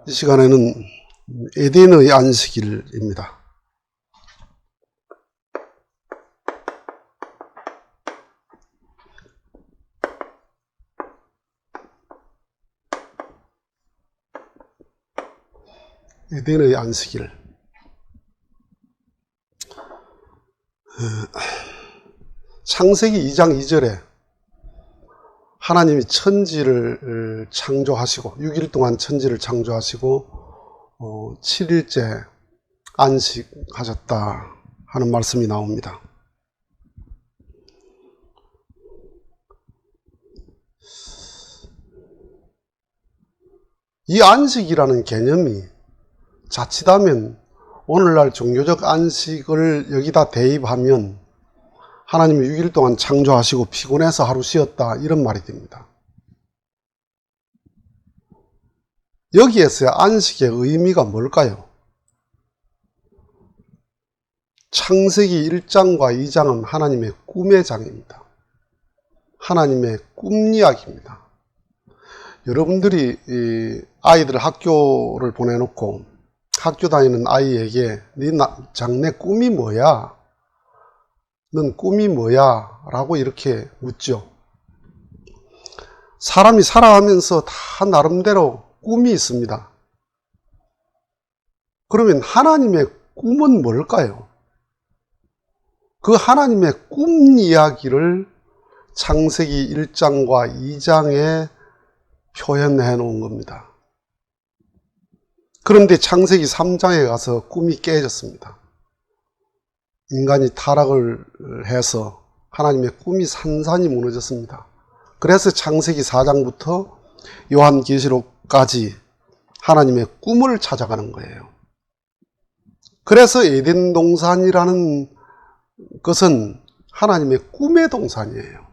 이 시간에는 에덴의 안식일입니다. 에덴의 안식일. 창세기 2장 2절에 하나님이 천지를 창조하시고 6일 동안 천지를 창조하시고 7일째 안식하셨다 하는 말씀이 나옵니다. 이 안식이라는 개념이 자칫하면 오늘날 종교적 안식을 여기다 대입하면 하나님이 6일 동안 창조하시고 피곤해서 하루 쉬었다 이런 말이 됩니다. 여기에서의 안식의 의미가 뭘까요? 창세기 1장과 2장은 하나님의 꿈의 장입니다. 하나님의 꿈 이야기입니다. 여러분들이 아이들 학교를 보내놓고 학교 다니는 아이에게 네 장래 꿈이 뭐야? 넌 꿈이 뭐야? 라고 이렇게 묻죠. 사람이 살아가면서 다 나름대로 꿈이 있습니다. 그러면 하나님의 꿈은 뭘까요? 그 하나님의 꿈 이야기를 창세기 1장과 2장에 표현해 놓은 겁니다. 그런데 창세기 3장에 가서 꿈이 깨졌습니다. 인간이 타락을 해서 하나님의 꿈이 산산이 무너졌습니다. 그래서 창세기 4장부터 요한계시록까지 하나님의 꿈을 찾아가는 거예요. 그래서 에덴 동산이라는 것은 하나님의 꿈의 동산이에요.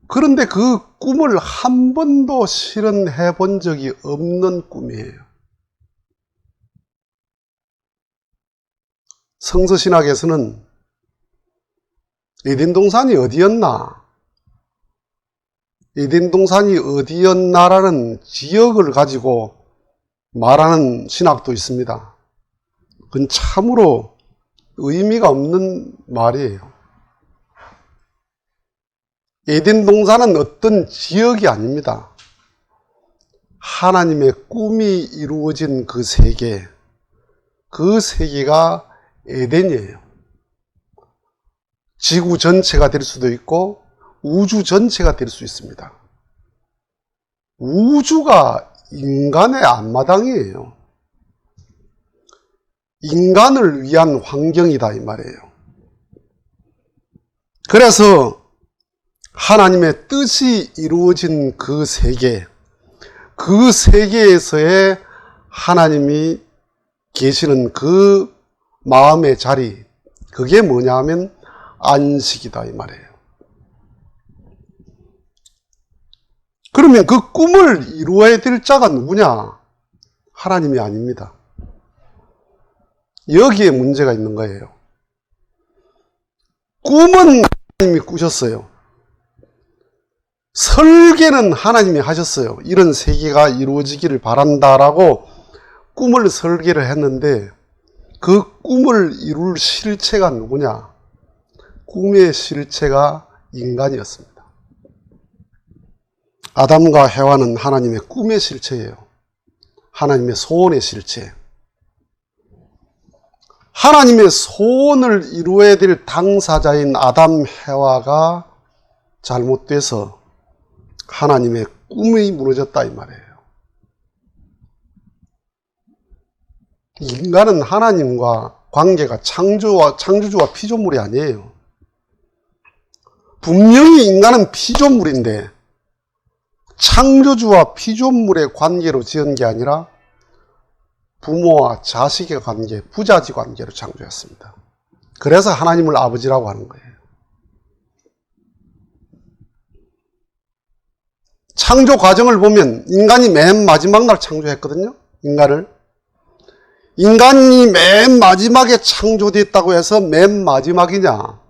그런데 그 꿈을 한 번도 실현해 본 적이 없는 꿈이에요. 성서신학에서는 에덴 동산이 어디였나? 에덴 동산이 어디였나라는 지역을 가지고 말하는 신학도 있습니다. 그건 참으로 의미가 없는 말이에요. 에덴 동산은 어떤 지역이 아닙니다. 하나님의 꿈이 이루어진 그 세계, 그 세계가 에덴이에요. 지구 전체가 될 수도 있고 우주 전체가 될 수 있습니다. 우주가 인간의 앞마당이에요. 인간을 위한 환경이다 이 말이에요. 그래서 하나님의 뜻이 이루어진 그 세계, 그 세계에서의 하나님이 계시는 그 마음의 자리, 그게 뭐냐 하면 안식이다 이 말이에요. 그러면 그 꿈을 이루어야 될 자가 누구냐? 하나님이 아닙니다. 여기에 문제가 있는 거예요. 꿈은 하나님이 꾸셨어요. 설계는 하나님이 하셨어요. 이런 세계가 이루어지기를 바란다라고 꿈을 설계를 했는데 그 꿈을 이룰 실체가 누구냐? 꿈의 실체가 인간이었습니다. 아담과 해와는 하나님의 꿈의 실체예요. 하나님의 소원의 실체. 하나님의 소원을 이루어야 될 당사자인 아담, 해와가 잘못돼서 하나님의 꿈이 무너졌다 이 말이에요. 인간은 하나님과 관계가 창조주와 피조물이 아니에요. 분명히 인간은 피조물인데 창조주와 피조물의 관계로 지은 게 아니라 부모와 자식의 관계, 부자지 관계로 창조했습니다. 그래서 하나님을 아버지라고 하는 거예요. 창조 과정을 보면 인간이 맨 마지막 날 창조했거든요. 인간이 맨 마지막에 창조됐다고 해서 맨 마지막이냐?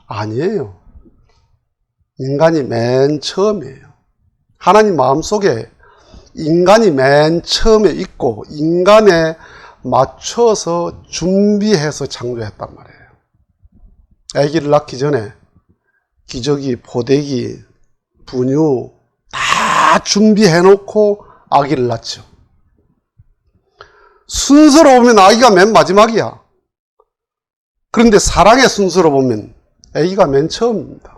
아니에요. 인간이 맨 처음이에요. 하나님 마음속에 인간이 맨 처음에 있고 인간에 맞춰서 준비해서 창조했단 말이에요. 아기를 낳기 전에 기저귀, 포대기, 분유 다 준비해놓고 아기를 낳죠. 순서로 보면 아기가 맨 마지막이야. 그런데 사랑의 순서로 보면 아기가 맨 처음입니다.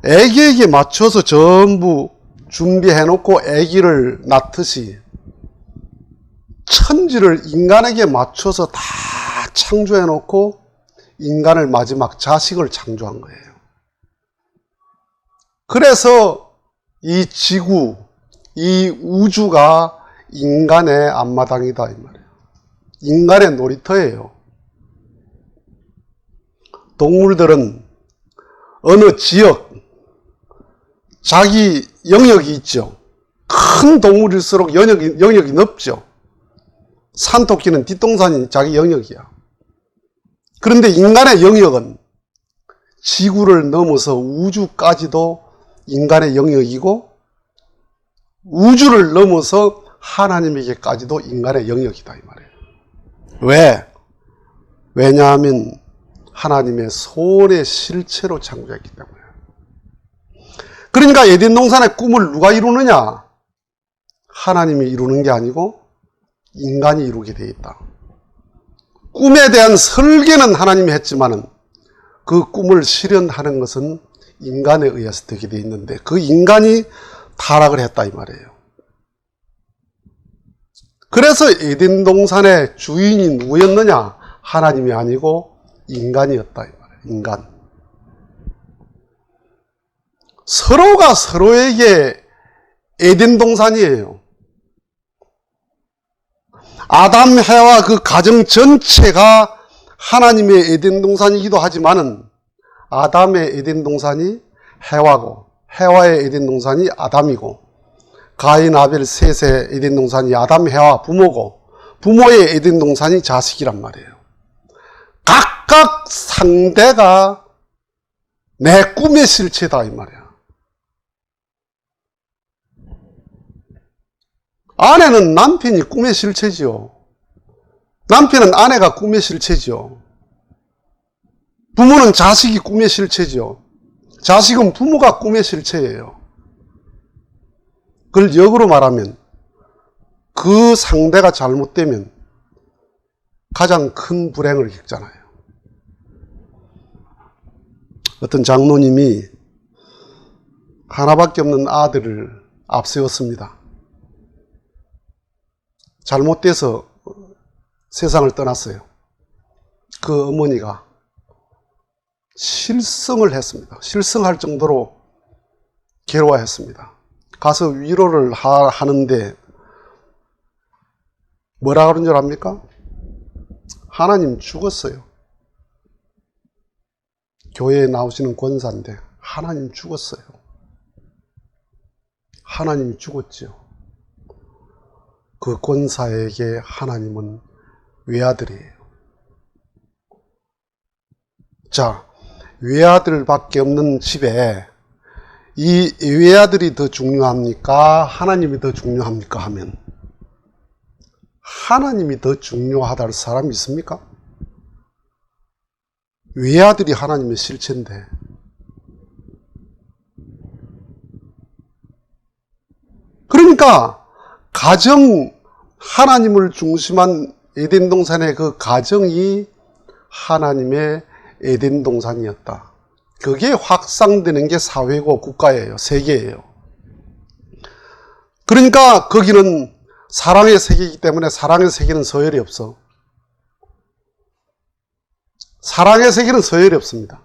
아기에게 맞춰서 전부 준비해놓고 아기를 낳듯이 천지를 인간에게 맞춰서 다 창조해놓고 인간을 마지막 자식을 창조한 거예요. 그래서 이 지구, 이 우주가 인간의 앞마당이다 이 말이에요. 인간의 놀이터예요. 동물들은 어느 지역, 자기 영역이 있죠. 큰 동물일수록 영역이 넓죠. 산토끼는 뒷동산이 자기 영역이야. 그런데 인간의 영역은 지구를 넘어서 우주까지도 인간의 영역이고 우주를 넘어서 하나님에게까지도 인간의 영역이다 이 말이에요. 왜? 왜냐하면 하나님의 손의 실체로 창조했기 때문에. 그러니까 에덴 동산의 꿈을 누가 이루느냐? 하나님이 이루는 게 아니고 인간이 이루게 되어 있다. 꿈에 대한 설계는 하나님이 했지만은 그 꿈을 실현하는 것은 인간에 의해서 되게 되어 있는데 그 인간이 타락을 했다 이 말이에요. 그래서 에덴 동산의 주인이 누구였느냐? 하나님이 아니고 인간이었다 이 말이에요. 인간. 서로가 서로에게 에덴 동산이에요. 아담, 해와 그 가정 전체가 하나님의 에덴 동산이기도 하지만은 아담의 에덴 동산이 해와고 해와의 에덴 동산이 아담이고 가인, 아벨, 셋의 에덴 동산이 아담, 해와 부모고 부모의 에덴 동산이 자식이란 말이에요. 각각 상대가 내 꿈의 실체다 이 말이야. 아내는 남편이 꿈의 실체지요. 남편은 아내가 꿈의 실체지요. 부모는 자식이 꿈의 실체지요. 자식은 부모가 꿈의 실체예요. 그걸 역으로 말하면 그 상대가 잘못되면 가장 큰 불행을 겪잖아요. 어떤 장로님이 하나밖에 없는 아들을 앞세웠습니다. 잘못돼서 세상을 떠났어요. 그 어머니가 실성을 했습니다. 실성할 정도로 괴로워했습니다. 가서 위로를 하는데 뭐라 그런 줄 압니까? 하나님 죽었어요. 교회에 나오시는 권사인데 하나님 죽었어요. 하나님이 죽었지요. 그 권사에게 하나님은 외아들이에요. 자, 외아들밖에 없는 집에 이 외아들이 더 중요합니까? 하나님이 더 중요합니까? 하면 하나님이 더 중요하다는 사람이 있습니까? 외아들이 하나님의 실체인데 그러니까 가정, 하나님을 중심한 에덴 동산의 그 가정이 하나님의 에덴 동산이었다. 그게 확산되는 게 사회고 국가예요. 세계예요. 그러니까 거기는 사랑의 세계이기 때문에 사랑의 세계는 서열이 없어. 사랑의 세계는 서열이 없습니다.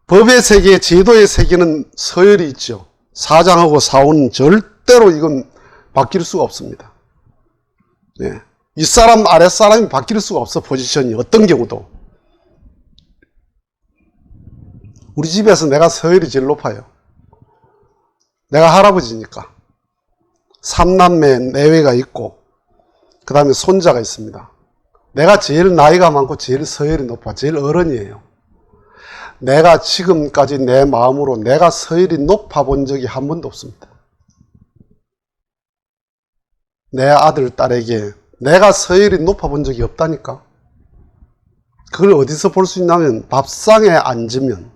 법의 세계, 제도의 세계는 서열이 있죠. 사장하고 사원은 절대로 이건 바뀔 수가 없습니다. 네. 윗사람, 아랫사람이 바뀔 수가 없어, 포지션이. 어떤 경우도. 우리 집에서 내가 서열이 제일 높아요. 내가 할아버지니까. 3남매 내외가 있고, 그 다음에 손자가 있습니다. 내가 제일 나이가 많고 제일 서열이 높아. 제일 어른이에요. 내가 지금까지 내 마음으로 내가 서열이 높아본 적이 한 번도 없습니다. 내 아들, 딸에게 내가 서열이 높아본 적이 없다니까. 그걸 어디서 볼 수 있냐면 밥상에 앉으면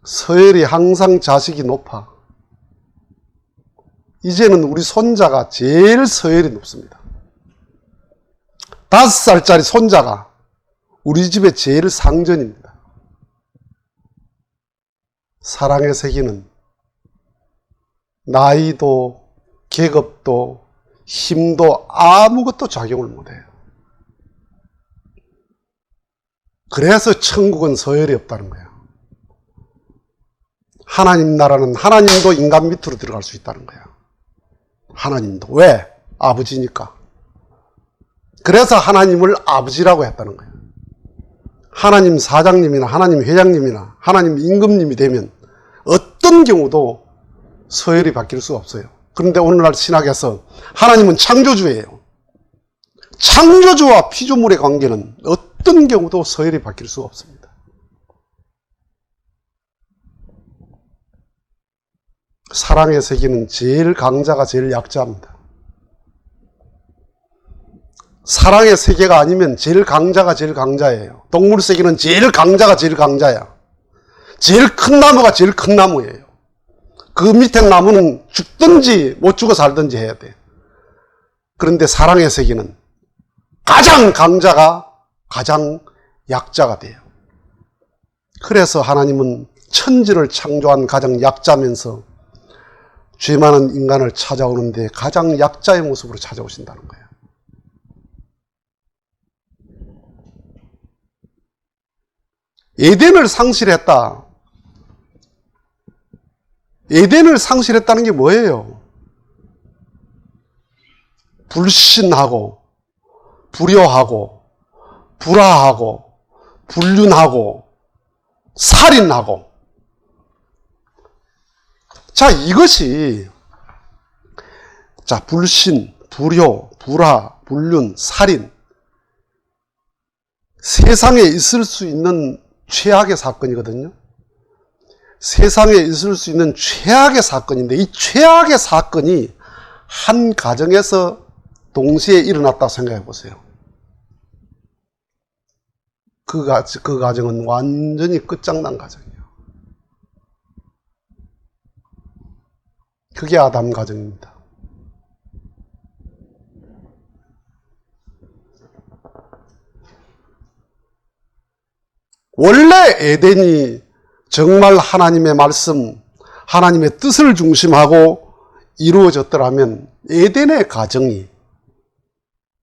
서열이 항상 자식이 높아. 이제는 우리 손자가 제일 서열이 높습니다. 5살짜리 손자가 우리 집의 제일 상전입니다. 사랑의 세계는 나이도 계급도 힘도 아무것도 작용을 못해요. 그래서 천국은 서열이 없다는 거예요. 하나님 나라는 하나님도 인간 밑으로 들어갈 수 있다는 거예요. 하나님도. 왜? 아버지니까. 그래서 하나님을 아버지라고 했다는 거예요. 하나님 사장님이나 하나님 회장님이나 하나님 임금님이 되면 어떤 경우도 서열이 바뀔 수가 없어요. 그런데 오늘날 신학에서 하나님은 창조주예요. 창조주와 피조물의 관계는 어떤 경우도 서열이 바뀔 수가 없습니다. 사랑의 세계는 제일 강자가 제일 약자입니다. 사랑의 세계가 아니면 제일 강자가 제일 강자예요. 동물 세계는 제일 강자가 제일 강자야. 제일 큰 나무가 제일 큰 나무예요. 그 밑에 나무는 죽든지 못 죽어 살든지 해야 돼. 그런데 사랑의 세계는 가장 강자가 가장 약자가 돼요. 그래서 하나님은 천지를 창조한 가장 약자면서 죄 많은 인간을 찾아오는데 가장 약자의 모습으로 찾아오신다는 거예요. 에덴을 상실했다. 에덴을 상실했다는 게 뭐예요? 불신하고 불효하고 불화하고 불륜하고 살인하고. 자, 이것이 불신, 불효, 불화, 불륜, 살인, 세상에 있을 수 있는 최악의 사건이거든요. 세상에 있을 수 있는 최악의 사건인데 이 최악의 사건이 한 가정에서 동시에 일어났다 생각해 보세요. 그 가정은 완전히 끝장난 가정이에요. 그게 아담 가정입니다. 원래 에덴이 정말 하나님의 말씀, 하나님의 뜻을 중심하고 이루어졌더라면 에덴의 가정이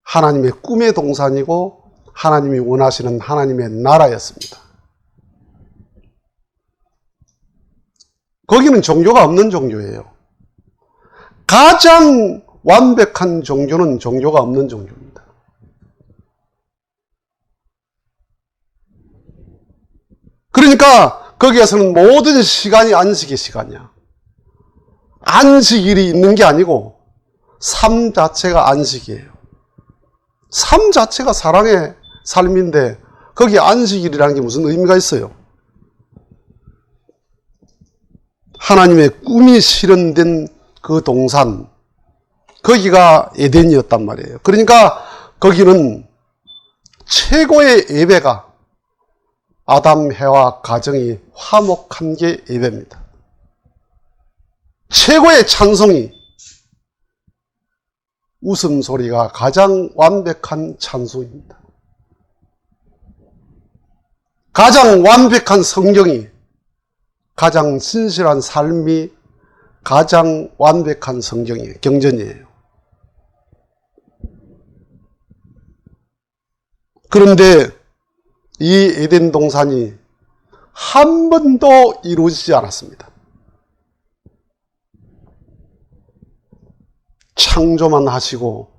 하나님의 꿈의 동산이고 하나님이 원하시는 하나님의 나라였습니다. 거기는 종교가 없는 종교예요. 가장 완벽한 종교는 종교가 없는 종교입니다. 그러니까 거기에서는 모든 시간이 안식의 시간이야. 안식일이 있는 게 아니고 삶 자체가 안식이에요. 삶 자체가 사랑의 삶인데 거기에 안식일이라는 게 무슨 의미가 있어요? 하나님의 꿈이 실현된 그 동산, 거기가 에덴이었단 말이에요. 그러니까 거기는 최고의 예배가 아담, 해와 가정이 화목한 게 예배입니다. 최고의 찬송이 웃음소리가 가장 완벽한 찬송입니다. 가장 완벽한 성경이, 가장 신실한 삶이 가장 완벽한 성경이에요. 경전이에요. 그런데 이 에덴 동산이 한 번도 이루어지지 않았습니다. 창조만 하시고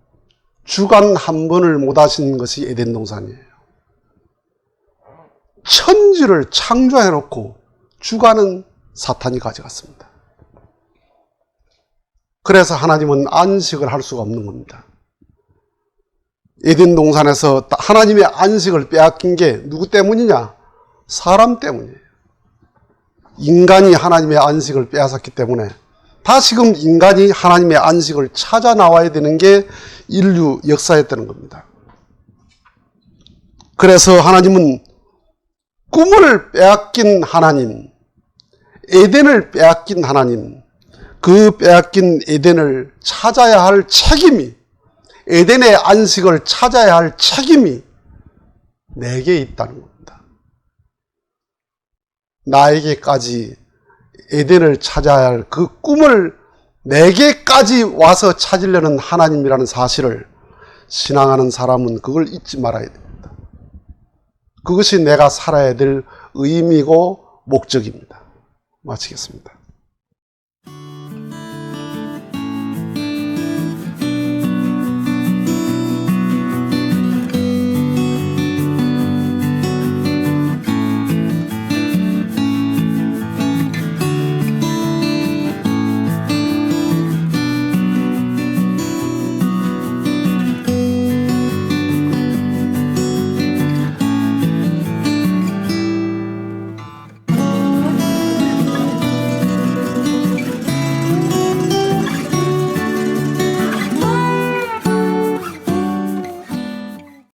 주관 한 번을 못 하신 것이 에덴 동산이에요. 천지를 창조해놓고 주관은 사탄이 가져갔습니다. 그래서 하나님은 안식을 할 수가 없는 겁니다. 에덴 동산에서 하나님의 안식을 빼앗긴 게 누구 때문이냐? 사람 때문이에요. 인간이 하나님의 안식을 빼앗았기 때문에 다시금 인간이 하나님의 안식을 찾아 나와야 되는 게 인류 역사였다는 겁니다. 그래서 하나님은 꿈을 빼앗긴 하나님, 에덴을 빼앗긴 하나님, 그 빼앗긴 에덴을 찾아야 할 책임이, 에덴의 안식을 찾아야 할 책임이 내게 있다는 겁니다. 나에게까지 에덴을 찾아야 할 그 꿈을 내게까지 와서 찾으려는 하나님이라는 사실을 신앙하는 사람은 그걸 잊지 말아야 됩니다. 그것이 내가 살아야 될 의미고 목적입니다. 마치겠습니다.